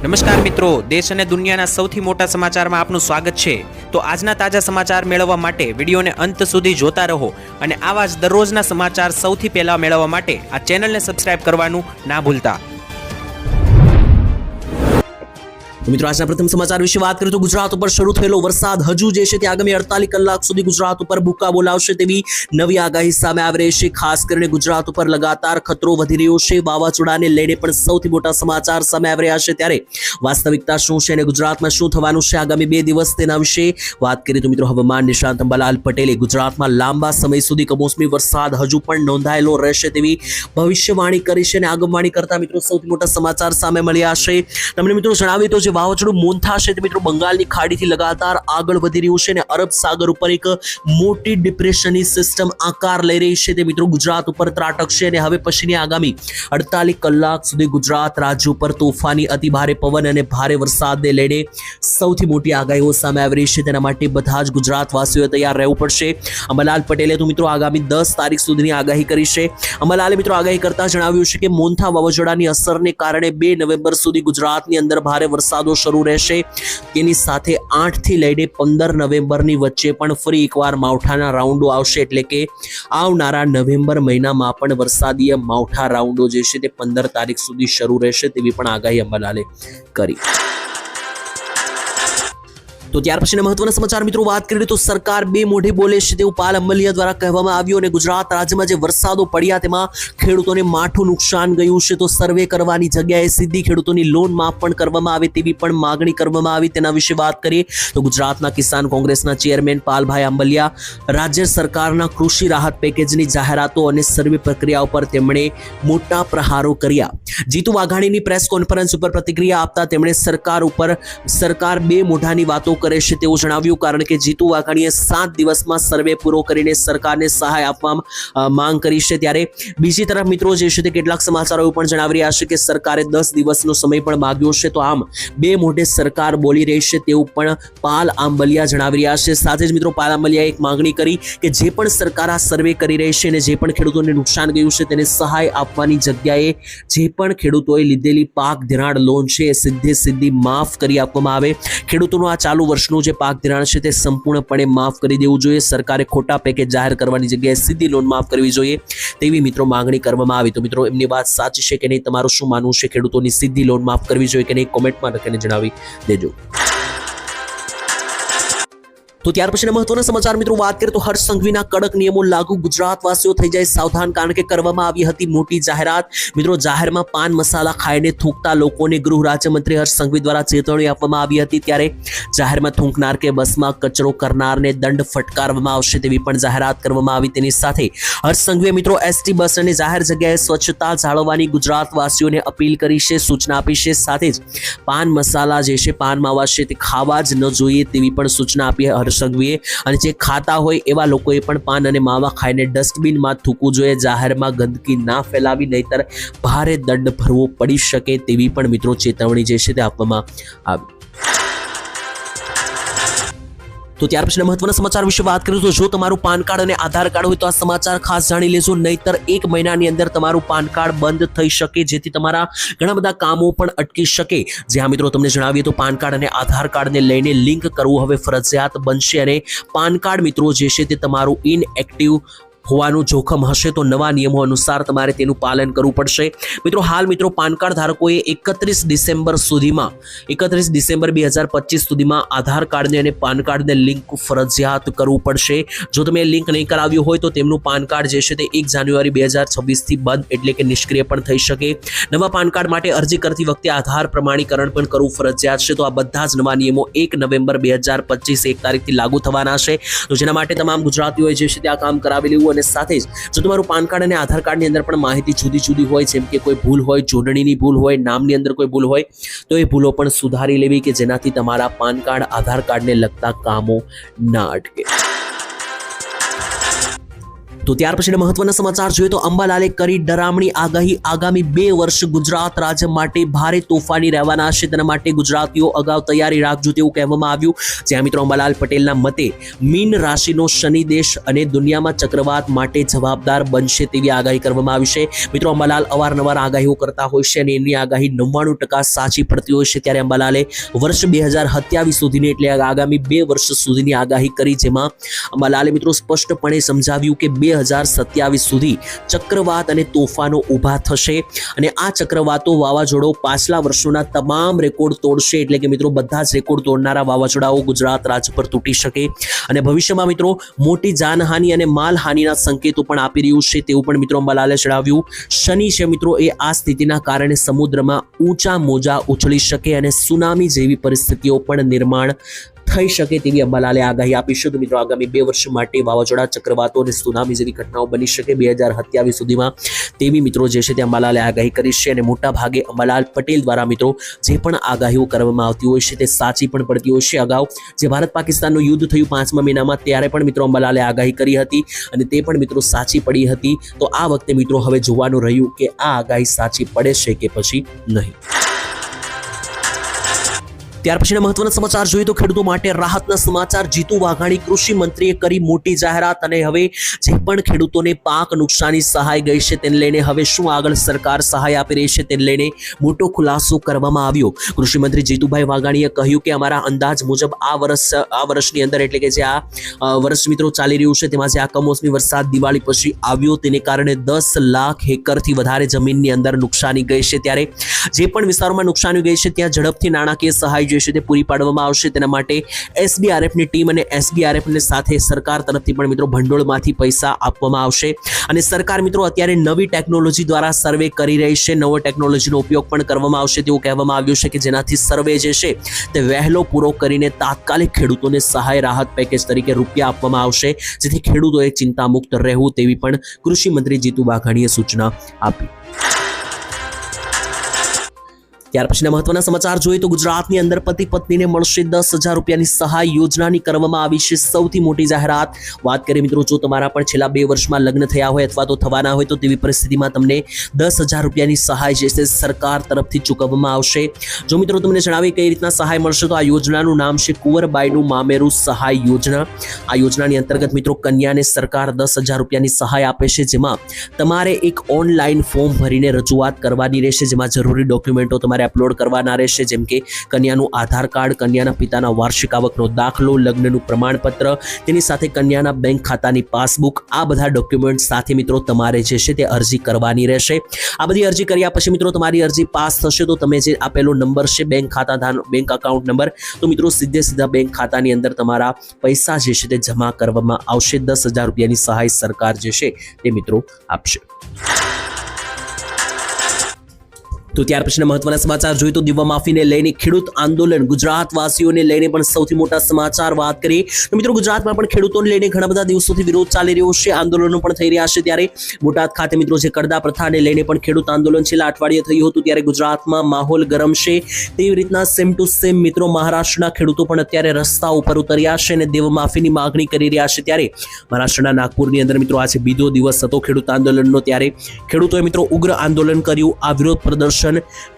નમસ્કાર મિત્રો, દેશ અને દુનિયાના સૌથી મોટા સમાચારમાં આપનું સ્વાગત છે। તો આજના તાજા સમાચાર મેળવવા માટે વિડીયોને અંત સુધી જોતા રહો અને આવા જ દરરોજના સમાચાર સૌથી પહેલા મેળવવા માટે આ ચેનલને સબસ્ક્રાઇબ કરવાનું ના ભૂલતા। तो मित्रों आज प्रथम समाचार विषय बात करें तो गुजरात पर शुरू थयेलो वरसाद हजू जे छे ते आगामी 48 कलाक सुधी गुजरात पर भूका बोलावशे तेवी नवी आगाही सामे आवी रही छे। खास करीने गुजरात पर लगातार खतरो वधी रह्यो छे। वावाझोडाने लईने पण सौथी मोटा समाचार सामे आवी रह्या छे, त्यारे वास्तविकता शुं छे अने गुजरातमां शुं थवानुं छे आगामी 2 दिवस तेना विषे वात करीए तो मित्रों हवामान निष्णात अंबालाल पटेले गुजरातमां लांबा समय सुधी कमोसमी वरसाद हजू पण नोंधायेलो रहेशे तेवी भविष्यवाणी करी छे। आगमवाणी करता मित्रों सौथी मोटा समाचार सामे मळ्या छे। तमने मित्रों जणाव्युं तो वावाझोडું મોન્થા છે તે મિત્રો બંગાળની ખાડીથી લગાતાર આગળ વધી રહ્યું છે અને અરબ સાગર ઉપર એક મોટી ડિપ્રેશનની સિસ્ટમ આકાર લઈ રહી છે તે મિત્રો ગુજરાત ઉપર ત્રાટકશે અને હવે પછીની આગામી 48 કલાક સુધી ગુજરાત રાજ્ય ઉપર તોફાની અતિ ભારે પવન અને ભારે વરસાદને લઈને સૌથી મોટી આગાહીઓ સામે આવી રહી છે। તેના માટે બધા જ ગુજરાતવાસીઓએ તૈયાર રહેવું પડશે। અંબાલાલ પટેલે તો મિત્રો આગામી 10 તારીખ સુધીની આગાહી કરી છે। અંબાલાલે મિત્રો આગાહી કરતા જણાવ્યું છે કે મોન્થા વાવાઝોડાની અસરને કારણે 2 નવેમ્બર સુધી ગુજરાતની અંદર ભારે વરસાદો શરૂ રહેશે। તેની સાથે 8 થી લઈને 15 નવેમ્બરની વચ્ચે પણ ફરી એકવાર માવઠાના રાઉન્ડો આવશે, એટલે કે આવનારા નવેમ્બર મહિનામાં પણ વરસાદીય માવઠા રાઉન્ડો જે છે તે 15 તારીખ સુધી શરૂ રહેશે તેવી પણ આગાહી અંબાલાલે કરી। तो ત્યાર પછીના મહત્વના સમાચાર મિત્રો વાત કરીએ તો સરકાર બે મોઢે બોલે છે તેવું પાલ અંબલિયા દ્વારા કહેવામાં આવ્યું અને ગુજરાત રાજ્યમાં જે વરસાદો પડ્યા તેમાં ખેડૂતોને માઠું નુકસાન ગયું છે। તો સર્વે કરવાની જગ્યાએ સીધી ખેડૂતોની લોન માફ પણ કરવામાં આવે તેવી પણ માગણી કરવામાં આવી। તેના વિશે વાત કરીએ તો ગુજરાતના કિસાન કોંગ્રેસના ચેરમેન પાલભાઈ આંબલિયા રાજ્ય સરકારના કૃષિ રાહત પેકેજની જાહેરાતો અને સર્વે પ્રક્રિયા ઉપર તેમણે મોટા પ્રહારો કર્યા। જીતુ વાઘાણીની પ્રેસ કોન્ફરન્સ ઉપર પ્રતિક્રિયા આપતા તેમણે સરકાર બે મોઢાની વાતો करे छे तेवुं जणाव्युं, कारण के जीतू वाघाणीए 7 दिवसमां सर्वे पूरो करीने सरकारने सहाय आपवा मांग करी छे। त्यारे बीजी तरफ मित्रों जे छे ते केटलाक समाचारो पण जणावी रह्या छे के सरकारे 10 दिवसनो समय पण माग्यो छे। तो आम बे मोढे सरकार बोली रही छे तेवुं पण पाल आंबलिया जणावी रह्या छे। साथे ज मित्रों पाल आंबलियाए एक मागणी करी के जे पण सरकार आ सर्वे करी रही छे ने जे पण खेडूतोने नुकसान गयुं छे तेने सहाय आपवानी जग्याए जे पण खेडूतोए लीधेली पाक धिराण लोन छे सीधी माफ करी आपवामां आवे। खेडूतोनो आ चालू वर्षનું જે પાક ધિરાણ છે તે સંપૂર્ણપણે માફ કરી દેવું જોઈએ। સરકારે ખોટા પેકેજ જાહેર કરવાની જગ્યાએ સીધી લોન માફ કરવી જોઈએ તેવી મિત્રો માંગણી કરવામાં આવી। તો મિત્રો એમની વાત સાચી છે કે નહીં, તમારું શું માનવું છે? ખેડૂતોની સીધી લોન માફ કરવી જોઈએ કે નહીં, કોમેન્ટમાં લખીને જણાવી દેજો। तो ત્યાર પછીના મહત્વના સમાચાર મિત્રો વાત કરીએ તો હર્ષ સંઘવીના કડક નિયમો લાગુ, ગુજરાતવાસીઓ થઈ જાય સાવધાન, કારણ કે કરવામાં આવી હતી મોટી જાહેરાત। મિત્રો જાહેરમાં પાન મસાલા ખાઈને થૂંકતા લોકોને ગૃહ રાજ્યમંત્રી હર્ષ સંઘવી દ્વારા ચેતવણી આપવામાં આવી હતી। ત્યારે જાહેરમાં થૂંકનાર કે બસમાં કચરો કરનારને દંડ ફટકારવામાં આવશે તેવી પણ જાહેરાત કરવામાં આવી। તેની સાથે હર્ષ સંઘવીએ મિત્રો એસટી બસ અને જાહેર જગ્યાએ સ્વચ્છતા જાળવવાની ગુજરાતવાસીઓને અપીલ કરી છે, સૂચના આપી છે। સાથે જ પાન મસાલા જે છે પાન માવા છે તે ખાવા જ ન જોઈએ તેવી પણ સૂચના આપી સંઘવીએ। અને જે ખાતા હોય એવા લોકોએ પણ પાન અને માવા ખાઈને ડસ્ટબિનમાં થૂકવું જોઈએ, જાહેરમાં ગંદકી ના ફેલાવી, નહીતર ભારે દંડ ભરવો પડી શકે તેવી પણ મિત્રો ચેતવણી જે છે તે આપવામાં આવી। तो ત્યાર પછીના મહત્વના સમાચાર વિશે વાત કરીએ તો જો તમારું પાન કાર્ડ અને આધાર કાર્ડ હોય તો આ સમાચાર ખાસ જાણી લેજો, નહીતર 1 મહિનાની અંદર તમારું પાન કાર્ડ બંધ થઈ શકે, જેથી તમારા ઘણા બધા કામો પણ અટકી શકે। જે હા મિત્રો તમને જણાવીએ તો પાન કાર્ડ અને આધાર કાર્ડને લઈને લિંક કરવું હવે ફરજિયાત બનશે અને પાન કાર્ડ મિત્રો જે છે તે તમારું ઇનએક્ટિવ હોવાનું જોખમ હશે તો નવા નિયમો અનુસાર તમારે તેનું પાલન કરવું પડશે। મિત્રો હાલ મિત્રો પાન કાર્ડ ધારકોએ 31 ડિસેમ્બર 2025 સુધીમાં આધાર કાર્ડને અને પાન કાર્ડને લિંક ફરજિયાત કરવું પડશે। જો તમે લિંક નહીં કરાવ્યું હોય તો તેમનું પાન કાર્ડ જે છે તે 1 જાન્યુઆરી 2026 થી બંધ એટલે કે નિષ્ક્રિય પણ થઈ શકે। નવા પાન કાર્ડ માટે અરજી કરતી વખતે આધાર પ્રમાણીકરણ પણ કરવું ફરજિયાત છે। તો આ બધા જ નવા નિયમો 1 નવેમ્બર 2025 1 તારીખથી લાગુ થવાના છે। તો જેના માટે તમામ ગુજરાતીઓએ જે છે તે આ કામ કરાવી લેવું। અને સાથે જ જો તમારું પાન કાર્ડ અને આધાર કાર્ડની અંદર પણ માહિતી જુદી હોય, જેમ કે કોઈ ભૂલ હોય, જોડણીની ભૂલ હોય, નામની અંદર કોઈ ભૂલ હોય તો એ ભૂલો પણ સુધારી લેવી કે જેનાથી તમારા પાન કાર્ડ આધાર કાર્ડને લગતા કામો ના અટકે। તો ત્યાર પછી મહત્વના સમાચાર જોઈએ તો અંબાલાલે કરી ડરામણી આગાહી આગામી 2 વર્ષ ગુજરાત રાજ્ય માટે ભારે તોફાની રહેવાના છે તેના માટે ગુજરાતીઓ અગાઉ તૈયારી રાખજો તેવું કહેવામાં આવ્યું જ્યાં મિત્રો અંબાલાલ પટેલના મતે મીન રાશિનો શનિ દેશ અને દુનિયામાં ચક્રવાત માટે જવાબદાર બનશે તેવી આગાહી કરવામાં આવી છે મિત્રો અંબાલાલ અવારનવાર આગાહીઓ કરતા હોય છે અને એની આગાહી 99% સાચી પડતી હોય છે ત્યારે અંબાલાલે વર્ષ 2027 સુધીની એટલે આગામી 2 વર્ષ સુધીની આગાહી કરી જેમાં અંબાલાલે મિત્રો સ્પષ્ટપણે સમજાવ્યું કે 2027 સુધી ચક્રવાત અને તોફાનો ઊભા થશે અને આ ચક્રવાતો વાવાઝોડો પાછલા વર્ષોના તમામ રેકોર્ડ તોડશે એટલે કે મિત્રો બધા જ રેકોર્ડ તોડનારા વાવાઝોડાઓ ગુજરાત રાજ્ય પર તૂટી શકે અને ભવિષ્યમાં મિત્રો મોટી જાનહાનિ અને માલહાનિના સંકેતો પણ આપી રહ્યું છે તેવું પણ મિત્રો અંબાલાલે જણાવ્યું શનિ છે મિત્રો એ આ સ્થિતિના કારણે સમુદ્રમાં ઊંચા મોજા ઉછળી શકે અને સુનામી જેવી પરિસ્થિતિઓ પણ નિર્માણ થઈ શકે તેવી અંબાલાલે આગાહી આપી છે તો મિત્રો આગામી 2 વર્ષ માટે વાવાઝોડા ચક્રવાતો અને સુનામી જેવી ઘટનાઓ બની શકે 2027 સુધીમાં તેવી મિત્રો જે છે તે અંબાલાલે આગાહી કરી છે અને મોટા ભાગે અંબાલાલ પટેલ દ્વારા મિત્રો જે પણ આગાહીઓ કરવામાં આવતી હોય છે તે સાચી પણ પડતી હોય છે અગાઉ જે ભારત પાકિસ્તાનનું યુદ્ધ થયું 5મા મહિનામાં ત્યારે પણ મિત્રો અંબાલાલે આગાહી કરી હતી અને તે પણ મિત્રો સાચી પડી હતી તો આ વખતે મિત્રો હવે જોવાનું રહ્યું કે આ આગાહી સાચી પડે છે કે પછી નહીં ત્યાર પછીના મહત્વના સમાચાર જોઈએ તો ખેડૂતો માટે રાહતના સમાચાર જીતુ વાઘાણી કૃષિ મંત્રીએ કરી મોટી જાહેરાત અને હવે જે પણ ખેડૂતોને પાક નુકસાની સહાય ગઈ છે તેને લઈને હવે શું આગળ સરકાર સહાય આપી રહી છે તેને લઈને મોટો ખુલાસો કરવામાં આવ્યો કૃષિ મંત્રી જીતુભાઈ વાઘાણીએ કહ્યું કે અમારા અંદાજ મુજબ આ વર્ષની અંદર એટલે કે જે આ વર્ષ મિત્રો ચાલી રહ્યું છે તેમાં જે આ કમોસમી વરસાદ દિવાળી પછી આવ્યો તેને કારણે 10 લાખ હેક્ટરથી વધારે જમીનની અંદર નુકસાની ગઈ છે ત્યારે જે પણ વિસ્તારોમાં નુકસાની ગઈ છે ત્યાં ઝડપથી નાણાકીય સહાય જે છે તે પૂરી પાડવામાં આવશે તેના માટે એસડીઆરએફની ટીમ અને એસડીઆરએફને સાથે સરકાર તરફથી પણ મિત્રો ભંડોળમાંથી પૈસા આપવામાં આવશે અને સરકાર મિત્રો અત્યારે નવી ટેકનોલોજી દ્વારા સર્વે કરી રહી છે નવો ટેકનોલોજીનો ઉપયોગ પણ કરવામાં આવશે તેવું કહેવામાં આવ્યું છે કે જેનાથી સર્વે જે છે તે વહેલો પૂરો કરીને તાત્કાલિક ખેડૂતોને સહાય રાહત પેકેજ તરીકે રૂપિયા આપવામાં આવશે જેથી ખેડૂતોએ ચિંતામુક્ત રહેવું તેવી પણ કૃષિ મંત્રી જીતુ વાઘાણીએ સૂચના આપી ત્યાર પછીના મહત્વના સમાચાર જોઈએ તો ગુજરાતની અંદર પતિ પત્નીને મળશે 10,000 રૂપિયાની સહાય યોજનાની કરવામાં આવી છે સૌથી મોટી જાહેરાત વાત કરીએ મિત્રો જો તમારા પણ છેલ્લા 2 વર્ષમાં લગ્ન થયા હોય અથવા તો થવાના હોય તો તેવી પરિસ્થિતિમાં તમને 10,000 રૂપિયાની સહાય જે છે સરકાર તરફથી ચૂકવવામાં આવશે જો મિત્રો તમને જણાવી કઈ રીતના સહાય મળશે તો આ યોજનાનું નામ છે કુંવરબાઈનું મામેરું સહાય યોજના આ યોજનાની અંતર્ગત મિત્રો કન્યાને સરકાર 10,000 રૂપિયાની સહાય આપે છે જેમાં તમારે એક ઓનલાઈન ફોર્મ ભરીને રજૂઆત કરવાની રહેશે જેમાં જરૂરી ડોક્યુમેન્ટો તમારે અપલોડ કરવાના રહેશે જેમ કે કન્યાનું આધાર કાર્ડ કન્યાના પિતાના વાર્ષિક આવકનો દાખલો લગ્નનું પ્રમાણપત્ર તેની સાથે કન્યાના બેંક ખાતાની પાસબુક આ બધા ડોક્યુમેન્ટ સાથે મિત્રો તમારે જે છે તે અરજી કરવાની રહેશે આ બધી અરજી કર્યા પછી મિત્રો તમારી અરજી પાસ થશે તો તમે જે આપેલો નંબર છે બેંક અકાઉન્ટ નંબર તો મિત્રો સીધા બેંક ખાતાની અંદર તમારા પૈસા જે છે તે જમા કરવામાં આવશે 10,000 રૂપિયાની સહાય સરકાર જે છે તે મિત્રો આપશે તો ત્યાર પછીના મહત્વના સમાચાર જોઈએ તો દીવા માફીને લઈને ખેડૂત આંદોલન ગુજરાતવાસીઓને લઈને પણ સૌથી મોટા સમાચાર વાત કરીએ તો મિત્રો ગુજરાતમાં પણ ખેડૂતોને લઈને ઘણા બધા દિવસોથી વિરોધ ચાલી રહ્યો છે આંદોલનો પણ થઈ રહ્યા છે ત્યારે બોટાદ ખાતે મિત્રો જે કરદા પ્રથાને લઈને પણ ખેડૂત આંદોલન છેલ્લા અઠવાડિયે થયું હતું ત્યારે ગુજરાતમાં માહોલ ગરમ છે તેવી રીતના સેમ ટુ સેમ મિત્રો મહારાષ્ટ્રના ખેડૂતો પણ અત્યારે રસ્તા ઉપર ઉતર્યા છે અને દેવ માફીની માગણી કરી રહ્યા છે ત્યારે મહારાષ્ટ્રના નાગપુરની અંદર મિત્રો આજે બીજો દિવસ હતો ખેડૂત આંદોલનનો ત્યારે ખેડૂતોએ મિત્રો ઉગ્ર આંદોલન કર્યું આ વિરોધ પ્રદર્શન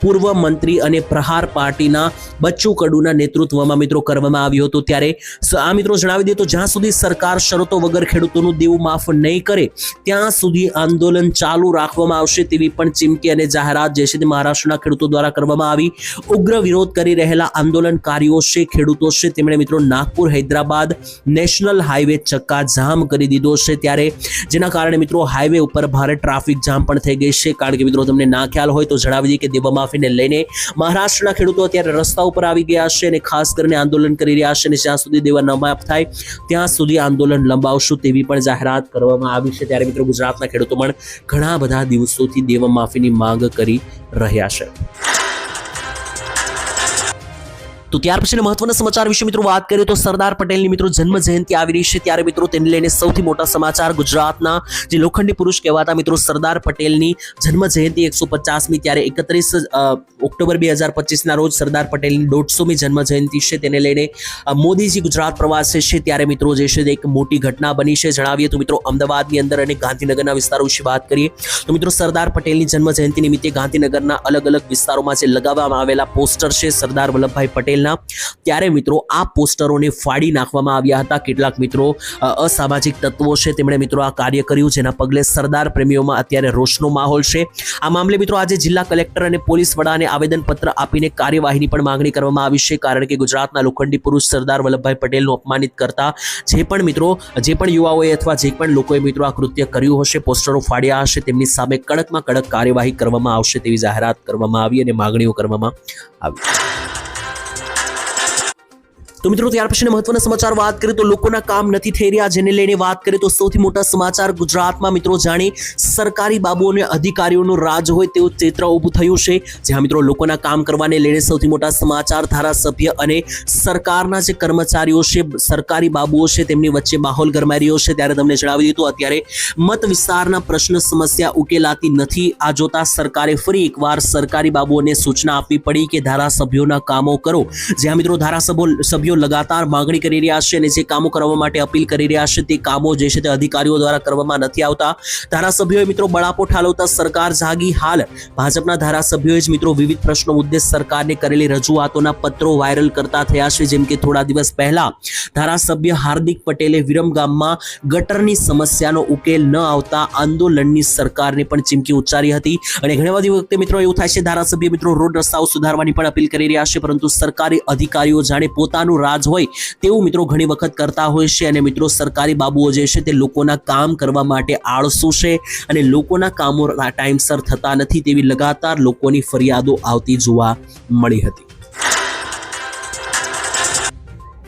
પૂર્વ મંત્રી અને પ્રહાર પાર્ટીના બચ્ચુ કડુના નેતૃત્વમાં મિત્રો કરવામાં આવ્યું હતું ત્યારે આ મિત્રો જણાવી દે તો જ્યાં સુધી સરકાર શરતો વગર ખેડૂતોનું દેવું માફ નહીં કરે ત્યાં સુધી આંદોલન ચાલુ રાખવામાં આવશે તેવી પણ ચીમકી અને જાહેરાત જે છે તે મહારાષ્ટ્રના ખેડૂતો દ્વારા કરવામાં આવી ઉગ્ર વિરોધ કરી રહેલા આંદોલનકારીઓ છે ખેડૂતો છે તેમણે મિત્રો નાગપુર હૈદરાબાદ નેશનલ હાઈવે ચક્કાજામ કરી દીધો છે ત્યારે જેના કારણે મિત્રો હાઈવે ઉપર ભારે ટ્રાફિક જામ પણ થઈ ગઈ છે કારણ કે મિત્રો તમને ના ખ્યાલ હોય તો જણાવી કે દેવા માફીને લઈને મહારાષ્ટ્રના ખેડૂતો અત્યારે રસ્તા ઉપર આવી ગયા છે અને ખાસ કરીને આંદોલન કરી રહ્યા છે અને જ્યાં સુધી દેવા ન માફ થાય ત્યાં સુધી આંદોલન લંબાવશું તેવી પણ જાહેરાત કરવામાં આવી છે ત્યારે મિત્રો ગુજરાતના ખેડૂતો પણ ઘણા બધા દિવસોથી દેવા માફીની માંગ કરી રહ્યા છે તો ત્યાર પછીના મહત્વના સમાચાર વિશે મિત્રો વાત કરીએ તો સરદાર પટેલની મિત્રો જન્મ જયંતિ આવી રહી છે, ત્યારે મિત્રો તેને લઈને સૌથી મોટા સમાચાર ગુજરાતના જે લોખંડી પુરુષ કહેવાતા મિત્રો સરદાર પટેલની જન્મ જયંતિ 150મી, ત્યારે 31 ઓક્ટોબર 2025ના રોજ સરદાર પટેલની 150મી જન્મ જયંતિ છે, તેને લઈને મોદીજી ગુજરાત પ્રવાસે છે, ત્યારે મિત્રો જે છે એક મોટી ઘટના બની છે. જણાવીએ તો મિત્રો અમદાવાદની અંદર અને ગાંધીનગરના વિસ્તારો વિશે વાત કરીએ તો મિત્રો સરદાર પટેલની જન્મ જયંતિ નિમિત્તે ગાંધીનગરના અલગ અલગ વિસ્તારોમાં જે લગાવવામાં આવેલા પોસ્ટર છે સરદાર વલ્લભભાઈ પટેલના, ત્યારે મિત્રો આ પોસ્ટરોને ફાડી નાખવામાં આવ્યા હતા. કેટલાક મિત્રો અસામાજિક તત્વો છે તેમણે મિત્રો આ કાર્ય કર્યું, જેના પગલે સરદાર પ્રેમીઓમાં અત્યારે રોષનો માહોલ છે. આ મામલે મિત્રો આજે જિલ્લા કલેક્ટર અને પોલીસ વડાને આવેદનપત્ર આપીને કાર્યવાહીની પણ માંગણી કરવામાં આવી છે, કારણ કે ગુજરાતના લોખંડી પુરુષ સરદાર વલ્લભભાઈ પટેલનું અપમાનિત કરતા જે પણ યુવાઓએ અથવા જે પણ લોકોએ મિત્રો આ કૃત્ય કર્યું હશે, પોસ્ટરો ફાડ્યા હશે, તેમની સામે કડકમાં કડક કાર્યવાહી કરવામાં આવશે તેવી જાહેરાત કરવામાં આવી અને માંગણીઓ કરવામાં આવી. તો મિત્રો ત્યાર પછી મહત્વના સમાચાર વાત કરીએ તો લોકોના કામ નથી થઈ રહ્યા, જેને લઈને વાત કરીએ તો સૌથી મોટા સમાચાર ગુજરાતમાં મિત્રો જાણે સરકારી બાબુઓ અને અધિકારીઓનું રાજ હોય તેવું ચિત્ર ઊભું થયું છે. જ્યાં મિત્રો લોકોના કામ કરવાને લઈને સૌથી મોટા સમાચાર ધારાસભ્ય અને સરકારના જે કર્મચારીઓ છે, સરકારી બાબુઓ છે, તેમની વચ્ચે માહોલ ગરમાઈ રહ્યો છે. ત્યારે તમને જણાવી દીધું અત્યારે મત વિસ્તારના પ્રશ્ન સમસ્યા ઉકેલાતી નથી. આ જોતા સરકારે ફરી એકવાર સરકારી બાબુઓને સૂચના આપવી પડી કે ધારાસભ્યોના કામો કરો. જ્યાં મિત્રો ધારાસભ્યો લગાતાર માંગણી કરી રહ્યા છે અને જે કામો કરવા માટે અપીલ કરી રહ્યા છે તે કામો જે છે તે અધિકારીઓ દ્વારા કરવામાં નથી આવતા. ધારાસભ્યોએ મિત્રો બળાપો ઠાલવતા સરકાર જાગી. હાલ ભાજપના ધારાસભ્યોએ જ મિત્રો વિવિધ પ્રશ્નો મુદ્દે સરકારને કરેલી રજૂઆતોના પત્રો વાયરલ કરતા થયા છે. જેમ કે થોડા દિવસ પહેલા ધારાસભ્ય હાર્દિક પટેલે વિરમગામમાં ગટરની સમસ્યાનો ઉકેલ ન આવતા આંદોલનની સરકારને પણ ચીમકી ઉચ્ચારી હતી. અને ઘણી બધી વખતે મિત્રો એવું થાય છે ધારાસભ્ય મિત્રો રોડ રસ્તાઓ સુધારવાની પણ અપીલ કરી રહ્યા છે, પરંતુ સરકારી અધિકારીઓ જાણે પોતાનું રાજ હોય તેવું મિત્રો ઘણી વખત કરતા હોય છે. અને મિત્રો સરકારી બાબુઓ જે છે તે લોકોના કામ કરવા માટે આળસુ છે અને લોકોના કામો ટાઈમસર થતા નથી તેવી લગાતાર લોકોની ફરિયાદો આવતી જોવા મળી હતી.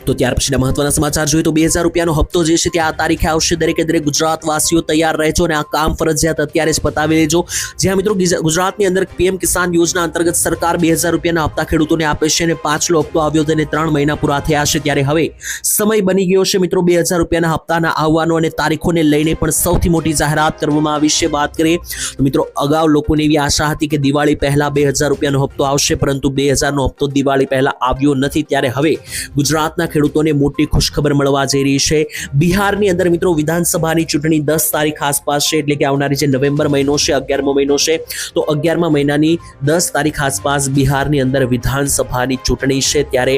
તો ત્યાર પછીના મહત્વના સમાચાર જોઈએ તો 2000 રૂપિયાનો હપ્તો જે છે તે આ તારીખે આવશે. દરેકે દરેક ગુજરાતવાસીઓ તૈયાર રહેજો અને આ કામ ફરજિયાત અત્યારે જ પતાવી લેજો. જ્યાં મિત્રો ગુજરાતની અંદર પીએમ કિસાન યોજના અંતર્ગત સરકાર 2000 રૂપિયાના હપ્તા ખેડૂતોને આપે છે અને 5લો હપ્તો આવ્યો તેને 3 મહિના પૂરા થયા છે. ત્યારે હવે સમય બની ગયો છે મિત્રો 2000 રૂપિયાના હપ્તાના આવવાનો અને તારીખોને લઈને પણ સૌથી મોટી જાહેરાત કરવામાં આવી છે. વાત કરીએ તો મિત્રો અગાઉ લોકોને એવી આશા હતી કે દિવાળી પહેલા 2000 રૂપિયાનો હપ્તો આવશે, પરંતુ 2000નો હપ્તો દિવાળી પહેલા આવ્યો નથી. ત્યારે હવે ગુજરાતના ખેડૂતોને મોટી ખુશખબર મળવા જઈ રહી છે. બિહારની અંદર મિત્રો વિધાનસભાની ચૂંટણી 10 તારીખ આસપાસ છે, એટલે કે આવનારી જે નવેમ્બર મહિનો છે, 11મો મહિનો છે, તો 11મા મહિનાની 10 તારીખ આસપાસ બિહારની અંદર વિધાનસભાની ચૂંટણી છે. ત્યારે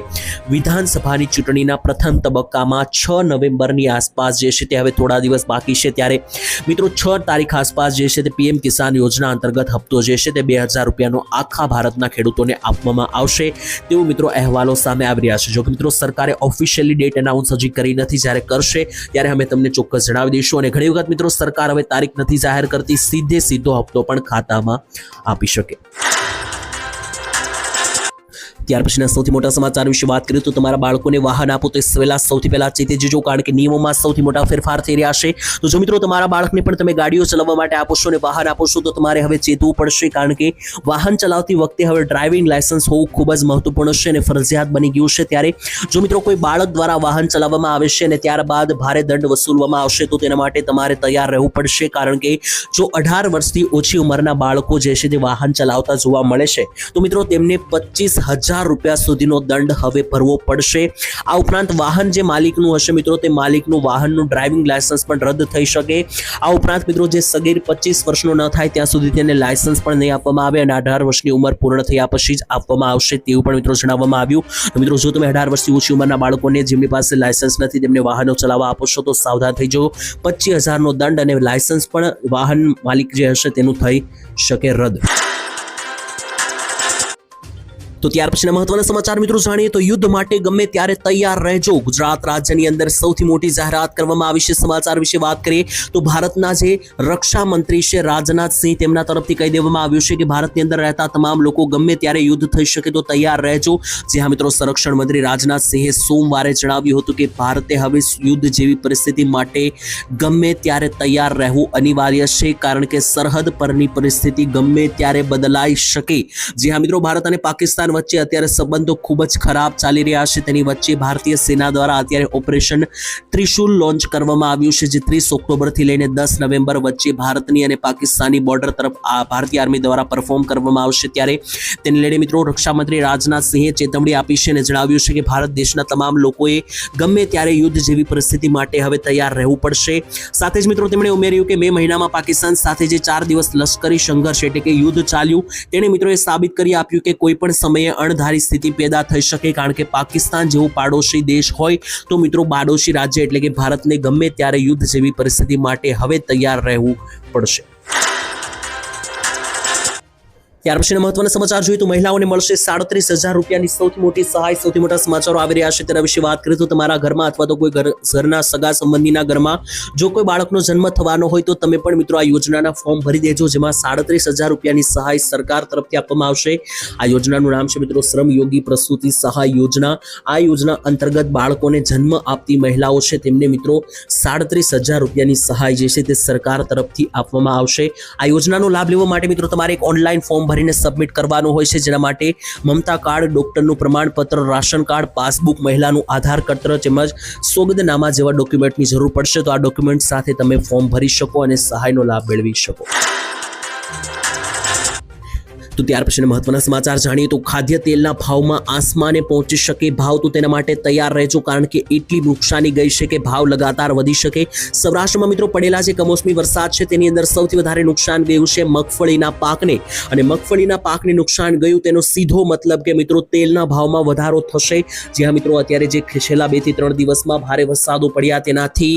વિધાનસભાની ચૂંટણીના પ્રથમ તબક્કામાં 6 નવેમ્બરની આસપાસ જે છે તે હવે થોડા દિવસ બાકી છે. ત્યારે મિત્રો 6 તારીખ આસપાસ જે છે તે પીએમ કિસાન યોજના અંતર્ગત હપ્તો જે છે તે 2000 રૂપિયાનો આખા ભારતના ખેડૂતોને આપવામાં આવશે તેવું મિત્રો અહેવાલો સામે આવી રહ્યા છે. જો કે મિત્રો સરકારે ઓફિશિયલી ડેટ એનાઉન્સ હજી કરી નથી, જ્યારે કરશે ત્યારે અમે તમને ચોક્કસ જણાવી દઈશું. અને ઘણી વખત મિત્રો સરકાર હવે તારીખ નથી જાહેર કરતી, સીધો હપ્તો પણ ખાતામાં આપી શકે. ત્યાર પછીના સૌથી મોટા સમાચાર વિશે વાત કરીએ તો તમારા બાળકોને વાહન આપો તો સૌથી પહેલા ચેતી જજો, કારણ કે નિયમોમાં સૌથી મોટા ફેરફાર થઈ રહ્યા છે. તો જો મિત્રો તમારા બાળકને પણ તમે ગાડીઓ ચલાવવા માટે આપો છો અને વાહન આપો છો તો તમારે હવે ચેતવું પડશે, કારણ કે વાહન ચલાવતી વખતે હવે ડ્રાઇવિંગ લાયસન્સ હોવું ખૂબ જ મહત્વપૂર્ણ છે અને ફરજિયાત બની ગયું છે. ત્યારે જો મિત્રો કોઈ બાળક દ્વારા વાહન ચલાવવામાં આવે છે અને ત્યારબાદ ભારે દંડ વસૂલવામાં આવશે તો તેના માટે તમારે તૈયાર રહેવું પડશે, કારણ કે જો 18 વર્ષથી ઓછી ઉંમરના બાળકો જે છે તે વાહન ચલાવતા જોવા મળે છે તો મિત્રો તેમને 25,000 રૂપિયા સુધીનો દંડ હવે ભરવો પડશે. આ ઉપરાંત વાહન જે માલિકનું હશે મિત્રો તે માલિકનું વાહનનું ડ્રાઇવિંગ લાયસન્સ પણ રદ થઈ શકે. આ ઉપરાંત મિત્રો જે સગીર 25 વર્ષનો ન થાય ત્યાં સુધી તેને લાયસન્સ પણ નહીં આપવામાં આવે અને 18 વર્ષની ઉંમર પૂર્ણ થયા પછી જ આપવામાં આવશે તેવું પણ મિત્રો જણાવવામાં આવ્યું. તો મિત્રો જો તમે 18 વર્ષથી ઓછી ઉંમરના બાળકોને જેમની પાસે લાયસન્સ નથી તેમને વાહનો ચલાવવા આપો છો તો સાવધાન થઈ જજો. 25,000નો દંડ અને લાયસન્સ પણ વાહન માલિક જે હશે તેનું થઈ શકે રદ. તો ત્યાર પછીના મહત્વના સમાચાર મિત્રો જાણીએ તો યુદ્ધ માટે ગમે ત્યારે તૈયાર રહેજો. ગુજરાત રાજ્યની અંદર સૌથી મોટી જાહેરાત કરવામાં આવી છે. સમાચાર વિશે વાત કરીએ તો ભારતના જે રક્ષા મંત્રી છે રાજનાથસિંહ, તેમના તરફથી કહી દેવામાં આવ્યું છે કે ભારતની અંદર રહેતા તમામ લોકો ગમે ત્યારે યુદ્ધ થઈ શકે તો તૈયાર રહેજો. જે હા મિત્રો સંરક્ષણ મંત્રી રાજનાથસિંહે સોમવારે જણાવ્યું હતું કે ભારતે હવે યુદ્ધ જેવી પરિસ્થિતિ માટે ગમે ત્યારે તૈયાર રહેવું અનિવાર્ય છે, કારણ કે સરહદ પરની પરિસ્થિતિ ગમે ત્યારે બદલાઈ શકે. જે હા મિત્રો ભારત અને પાકિસ્તાન પાકિસ્તાન વચ્ચે અત્યારે સંબંધો ખૂબ જ ખરાબ ચાલી રહ્યા છે. તેની વચ્ચે ભારતીય સેના દ્વારા અત્યારે ઓપરેશન ત્રિશુલ લોન્ચ કરવામાં આવ્યું છે, જે 30 ઓક્ટોબરથી લઈને 10 નવેમ્બર વચ્ચે ભારતની અને પાકિસ્તાની બોર્ડર તરફ ભારતીય આર્મી દ્વારા પરફોર્મ કરવામાં આવશે. ત્યારે તેને લઈને મિત્રો રક્ષામંત્રી રાજનાથ સિંહે ચેતવણી આપી છે અને જણાવ્યું છે કે ભારત દેશના તમામ લોકોએ ગમે ત્યારે યુદ્ધ જેવી પરિસ્થિતિ માટે હવે તૈયાર રહેવું પડશે. સાથે જ મિત્રો તેમણે ઉમેર્યું કે મે મહિનામાં પાકિસ્તાન સાથે જે 4 દિવસ લશ્કરી સંઘર્ષ એટલે કે યુદ્ધ ચાલ્યું, તેણે મિત્રોએ સાબિત કરી આપ્યું કે કોઈ પણ સમયે અણધારી સ્થિતિ પેદા થઈ શકે, કારણ કે પાકિસ્તાન જેવો પાડોશી દેશ હોય તો મિત્રો પાડોશી રાજ્ય એટલે કે ભારતને ગમે ત્યારે યુદ્ધ જેવી પરિસ્થિતિ માટે હવે તૈયાર રહેવું પડશે. ત્યાર પછીના મહત્વના સમાચાર જોઈએ તો મહિલાઓને મળશે 37,000 રૂપિયાની સૌથી મોટી સહાય. સૌથી મોટા સમાચારો આવી રહ્યા છે તેના વિશે વાત કરીએ તો તમારા ઘરમાં અથવા તો કોઈ ઘરના સગા સંબંધીના ઘરમાં જો કોઈ બાળકનો જન્મ થવાનો હોય તો તમે પણ મિત્રો આ યોજનાના ફોર્મ ભરી દેજો, જેમાં 37,000 રૂપિયાની સહાય સરકાર તરફથી આપવામાં આવશે. આ યોજનાનું નામ છે મિત્રો શ્રમયોગી પ્રસૂતિ સહાય યોજના. આ યોજના અંતર્ગત બાળકોને જન્મ આપતી મહિલાઓ છે તેમને મિત્રો 37,000 રૂપિયાની સહાય જે છે તે સરકાર તરફથી આપવામાં આવશે. આ યોજનાનો લાભ લેવા માટે મિત્રો તમારે એક ઓનલાઈન ફોર્મ ભરીને સબમિટ કરવાનું હોય છે, જેના માટે મમતા કાર્ડ, ડોક્ટરનું પ્રમાણપત્ર, રાશન કાર્ડ, પાસબુક, મહિલાનું આધાર પત્ર તેમજ સોગંદનામા જેવા ડોક્યુમેન્ટની જરૂર પડશે. તો આ ડોક્યુમેન્ટ સાથે તમે ફોર્મ ભરી શકો અને સહાયનો લાભ મેળવી શકો. તો ત્યાર પછીના મહત્વના સમાચાર જાણીએ તો ખાદ્ય તેલના ભાવમાં આસમાને પહોંચી શકે ભાવ, તો તેના માટે તૈયાર રહેજો, કારણ કે એટલી નુકસાની ગઈ છે કે ભાવ લગાતાર વધી શકે. સૌરાષ્ટ્રમાં મિત્રો પડેલા જે કમોસમી વરસાદ છે તેની અંદર સૌથી વધારે નુકસાન ગયું છે મગફળીના પાકને, અને મગફળીના પાકને નુકસાન ગયું તેનો સીધો મતલબ કે મિત્રો તેલના ભાવમાં વધારો થશે. જ્યાં મિત્રો અત્યારે જે છેલ્લા 2 થી 3 દિવસમાં ભારે વરસાદો પડ્યા તેનાથી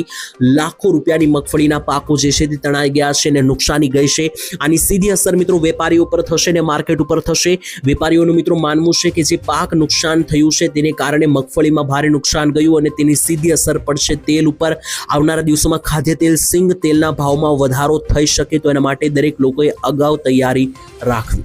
લાખો રૂપિયાની મગફળીના પાકો જે છે તે તણાઈ ગયા છે અને નુકસાની ગઈ છે. આની સીધી અસર મિત્રો વેપારીઓ પર થશે ને માર્કેટ ઉપર થશે. વેપારીઓનું મિત્રો માનવું છે કે જે પાક નુકસાન થયું છે તેને કારણે મગફળીમાં ભારે નુકસાન ગયું અને તેની સીધી અસર પડશે તેલ ઉપર. આવનારા દિવસોમાં ખાદ્ય તેલ, સિંગ તેલના ભાવમાં વધારો થઈ શકે, તો એના માટે દરેક લોકોએ અગાઉ તૈયારી રાખવી.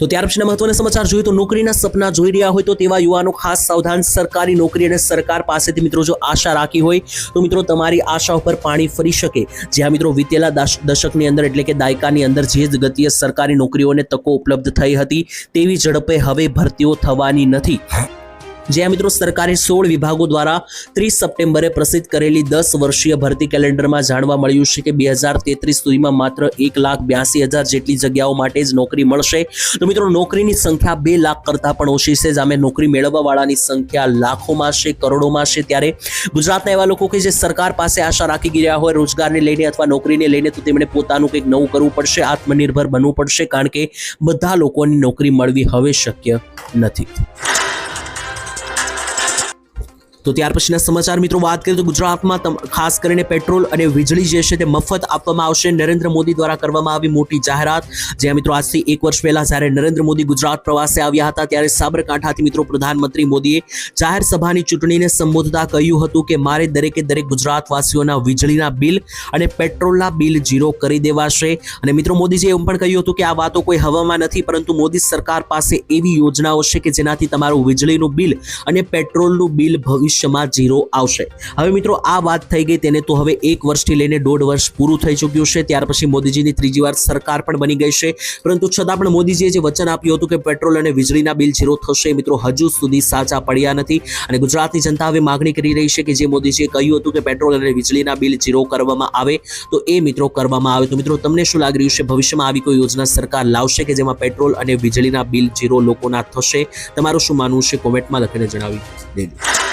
તો ત્યાર પછીના મહત્વના સમાચાર જોઈએ તો નોકરીના સપના જોઈ રહ્યા હોય તો તેવા યુવાનો ખાસ સાવધાન. સરકારી નોકરી અને સરકાર પાસેથી મિત્રો જો આશા રાખી હોય તો મિત્રો તમારી આશા ઉપર પાણી ફરી શકે. જ્યાં મિત્રો વીતેલા દશકની અંદર એટલે કે દાયકાની અંદર જે જ ગતિએ સરકારી નોકરીઓને તકો ઉપલબ્ધ થઈ હતી તેવી ઝડપે હવે ભરતીઓ થવાની નથી. જ્યાં મિત્રો સરકારે 16 વિભાગો દ્વારા 30 સપ્ટેમ્બરે પ્રસિદ્ધ કરેલી 10 વર્ષીય ભરતી કેલેન્ડરમાં જાણવા મળ્યું છે કે 2033 સુધીમાં માત્ર 1,82,000 જેટલી જગ્યાઓ માટે જ નોકરી મળશે. તો મિત્રો નોકરીની સંખ્યા 2 લાખ કરતાં પણ ઓછી છે. સામે નોકરી મેળવવા વાળાની સંખ્યા લાખોમાં છે, કરોડોમાં છે. ત્યારે ગુજરાતના એવા લોકો કે જે સરકાર પાસે આશા રાખી ગયા હોય રોજગારને લઈને અથવા નોકરીને લઈને, તો તેમણે પોતાનું કંઈક નવું કરવું પડશે, આત્મનિર્ભર બનવું પડશે, કારણ કે બધા લોકોની નોકરી મળવી હવે શક્ય નથી. તો ત્યાર પછીના સમાચાર મિત્રો વાત કરીએ તો ગુજરાતમાં ખાસ કરીને પેટ્રોલ અને વીજળી જે છે તે મફત આપવામાં આવશે. નરેન્દ્ર મોદી દ્વારા કરવામાં આવી મોટી જાહેરાત. જ્યાં મિત્રો આજથી 1 વર્ષ પહેલા જ્યારે નરેન્દ્ર મોદી ગુજરાત પ્રવાસે આવ્યા હતા ત્યારે સાબરકાંઠાથી મિત્રો પ્રધાનમંત્રી મોદીએ જાહેર સભાની ચૂંટણીને સંબોધતા કહ્યું હતું કે મારે દરેકે દરેક ગુજરાતવાસીઓના વીજળીના બિલ અને પેટ્રોલના બિલ 0 કરી દેવાશે. અને મિત્રો મોદીજીએ એમ પણ કહ્યું હતું કે આ વાતો કોઈ હવામાં નથી, પરંતુ મોદી સરકાર પાસે એવી યોજનાઓ છે કે જેનાથી તમારું વીજળીનું બિલ અને પેટ્રોલનું બિલ ભવિષ્યમાં 0 આવશે. હવે મિત્રો આ વાત થઈ ગઈ, તેને તો હવે 1 વર્ષથી લઈને 1.5 વર્ષ પૂરું થઈ ચૂક્યું છે. ત્યાર પછી મોદીજીની ત્રીજી વાર સરકાર પણ બની ગઈ છે, પરંતુ છતાં પણ મોદીજીએ જે વચન આપ્યું હતું કે પેટ્રોલ અને વીજળીના બિલ 0 થશે, મિત્રો હજુ સુધી સાચા પડ્યા નથી. અને ગુજરાતની જનતા હવે માગણી કરી રહી છે કે જે મોદીજીએ કહ્યું હતું કે પેટ્રોલ અને વીજળીના બિલ 0 કરવામાં આવે તો એ મિત્રો કરવામાં આવે. તો મિત્રો તમને શું લાગી રહ્યું છે, ભવિષ્યમાં આવી કોઈ યોજના સરકાર લાવશે કે જેમાં પેટ્રોલ અને વીજળીના બિલ 0 લોકોના થશે? તમારું શું માનવું છે કોમેન્ટમાં લખીને જણાવી દેજો.